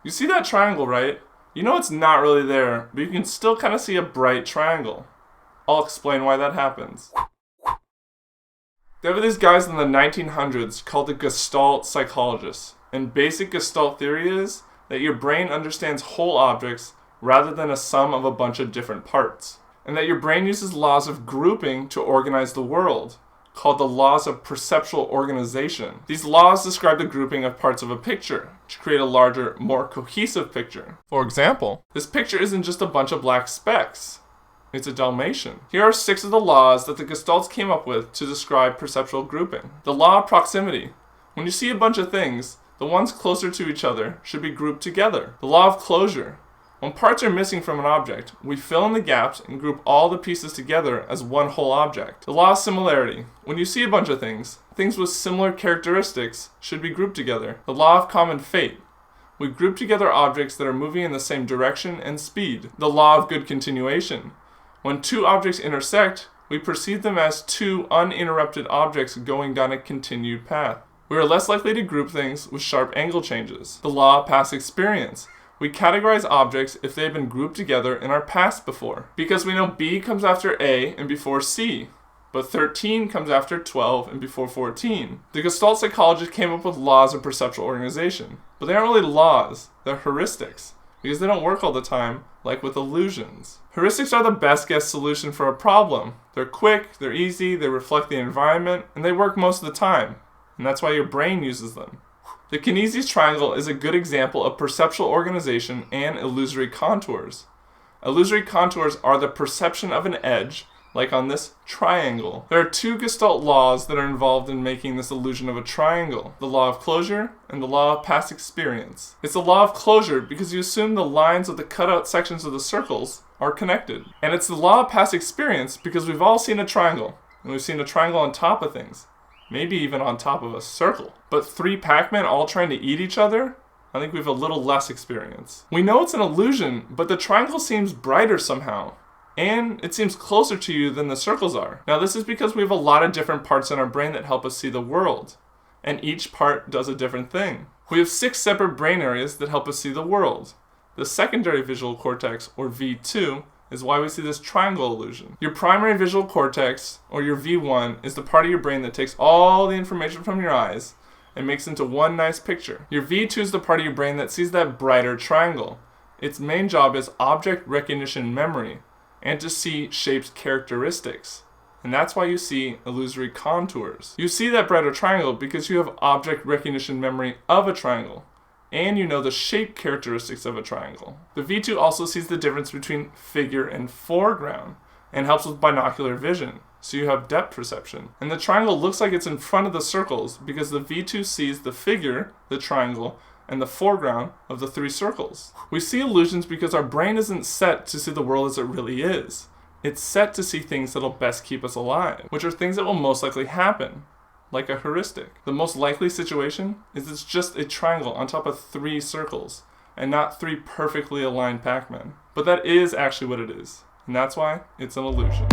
You see that triangle, right? You know it's not really there, but you can still kind of see a bright triangle. I'll explain why that happens. There were these guys in the 1900s called the Gestalt psychologists, and basic Gestalt theory is that your brain understands whole objects rather than a sum of a bunch of different parts, and that your brain uses laws of grouping to organize the world, called the laws of perceptual organization. These laws describe the grouping of parts of a picture to create a larger, more cohesive picture. For example, this picture isn't just a bunch of black specks. It's a Dalmatian. Here are 6 of the laws that the Gestalts came up with to describe perceptual grouping. The law of proximity. When you see a bunch of things, the ones closer to each other should be grouped together. The law of closure. When parts are missing from an object, we fill in the gaps and group all the pieces together as one whole object. The law of similarity. When you see a bunch of things with similar characteristics should be grouped together. The law of common fate. We group together objects that are moving in the same direction and speed. The law of good continuation. When 2 objects intersect, we perceive them as 2 uninterrupted objects going down a continued path. We are less likely to group things with sharp angle changes. The law of past experience. We categorize objects if they have been grouped together in our past before. Because we know B comes after A and before C, but 13 comes after 12 and before 14. The Gestalt psychologists came up with laws of perceptual organization, but they aren't really laws, they're heuristics, because they don't work all the time, like with illusions. Heuristics are the best guess solution for a problem. They're quick, they're easy, they reflect the environment, and they work most of the time, and that's why your brain uses them. The Kinesi's triangle is a good example of perceptual organization and illusory contours. Illusory contours are the perception of an edge, like on this triangle. There are 2 Gestalt laws that are involved in making this illusion of a triangle: the law of closure and the law of past experience. It's the law of closure because you assume the lines of the cutout sections of the circles are connected. And it's the law of past experience because we've all seen a triangle, and we've seen a triangle on top of things. Maybe even on top of a circle. But 3 Pac-Men all trying to eat each other? I think we have a little less experience. We know it's an illusion, but the triangle seems brighter somehow. And it seems closer to you than the circles are. Now this is because we have a lot of different parts in our brain that help us see the world. And each part does a different thing. We have 6 separate brain areas that help us see the world. The secondary visual cortex, or V2, is why we see this triangle illusion. Your primary visual cortex, or your V1, is the part of your brain that takes all the information from your eyes and makes it into one nice picture. Your V2 is the part of your brain that sees that brighter triangle. Its main job is object recognition memory, and to see shapes' characteristics. And that's why you see illusory contours. You see that brighter triangle because you have object recognition memory of a triangle, and you know the shape characteristics of a triangle. The V2 also sees the difference between figure and foreground, and helps with binocular vision, so you have depth perception. And the triangle looks like it's in front of the circles because the V2 sees the figure, the triangle, and the foreground of the 3 circles. We see illusions because our brain isn't set to see the world as it really is. It's set to see things that'll best keep us alive, which are things that will most likely happen, like a heuristic. The most likely situation is it's just a triangle on top of 3 circles, and not 3 perfectly aligned Pac-Men. But that is actually what it is, and that's why it's an illusion.